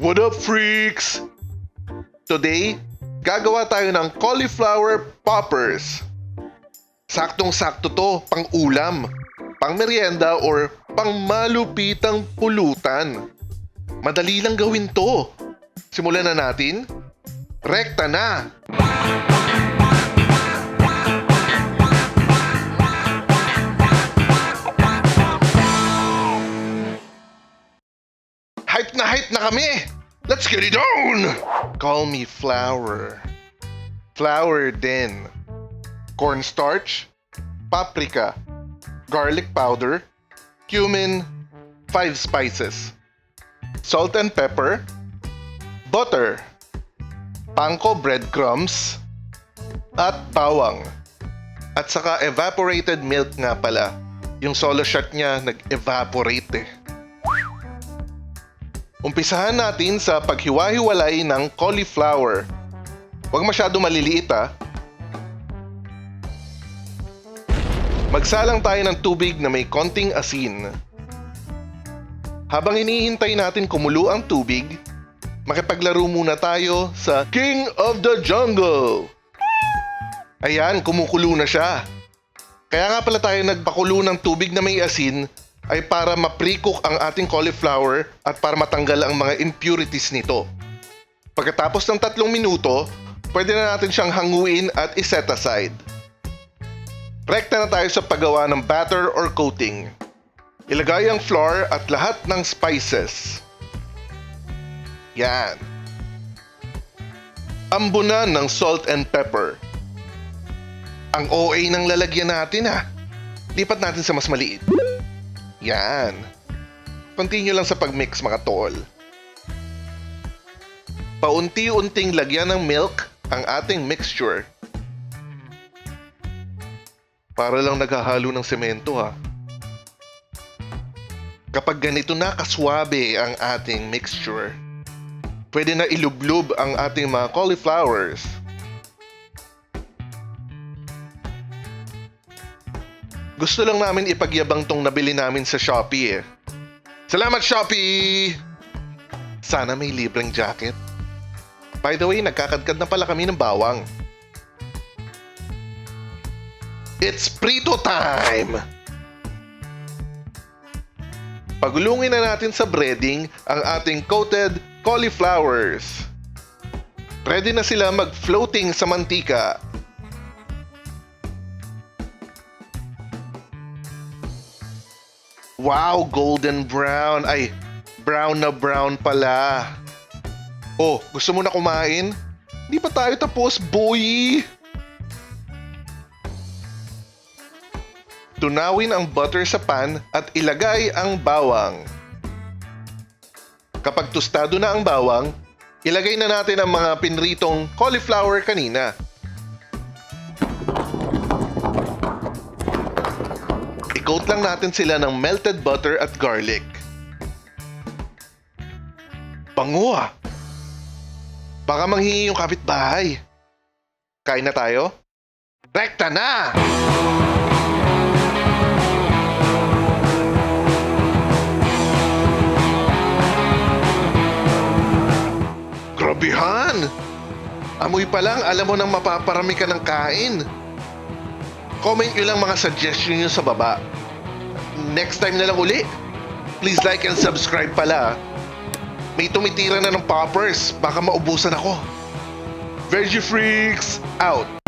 What up, freaks? Today, gagawa tayo ng Cauliflower Poppers. Saktong-sakto to, pang ulam, pang merienda or pang malupitang pulutan. Madali lang gawin to. Simulan na natin? Rekta na! Hype na kami! Let's get it on! Call me flour. Flour din. Cornstarch, paprika, garlic powder, cumin, 5 spices, salt and pepper, butter, panko breadcrumbs, at bawang. At saka evaporated milk nga pala. Yung solo shot niya nag-evaporate eh. Umpisahan natin sa paghiwa-hiwalay ng cauliflower. Huwag masyado maliliit ah. Magsalang tayo ng tubig na may konting asin. Habang hinihintay natin kumulo ang tubig, makipaglaro muna tayo sa King of the Jungle. Ayan, kumukulo na siya. Kaya nga pala tayo nagpakulo ng tubig na may asin ay para ma-pre-cook ang ating cauliflower at para matanggal ang mga impurities nito. Pagkatapos ng 3 minuto, pwede na natin siyang hanguin at iset aside. Rekta na tayo sa paggawa ng batter or coating. Ilagay ang flour at lahat ng spices. Yan. Ambunan ng salt and pepper. Ang OA ng lalagyan natin ha. Lipat natin sa mas maliit. Yan. Continue lang sa pagmix mga tol. Paunti-unting lagyan ng milk ang ating mixture. Para lang naghahalo ng semento ha. Kapag ganito na kaswabe ang ating mixture, pwede na ilublub ang ating mga cauliflowers. Gusto lang namin ipagyabang tong nabili namin sa Shopee eh. Salamat Shopee! Sana may libreng jacket. By the way, nagkakadkad na pala kami ng bawang. It's prito time! Pagulungin na natin sa breading ang ating coated cauliflowers. Ready na sila mag-floating sa mantika. Wow, golden brown. Ay, brown na brown pala. Oh, gusto mo na kumain? Di pa tayo tapos, boy! Tunawin ang butter sa pan at ilagay ang bawang. Kapag tostado na ang bawang, ilagay na natin ang mga pinritong cauliflower kanina. I-coat lang natin sila ng melted butter at garlic. Bango ah! Baka manghingi yung kapitbahay. Kain na tayo? Rekta na! Grabihan! Amoy pa lang, alam mo nang mapaparami ka ng kain. Comment nyo lang mga suggestion nyo sa baba. Next time na lang uli. Please like and subscribe pala. May tumitira na ng poppers. Baka maubusan ako. Veggie Freaks out!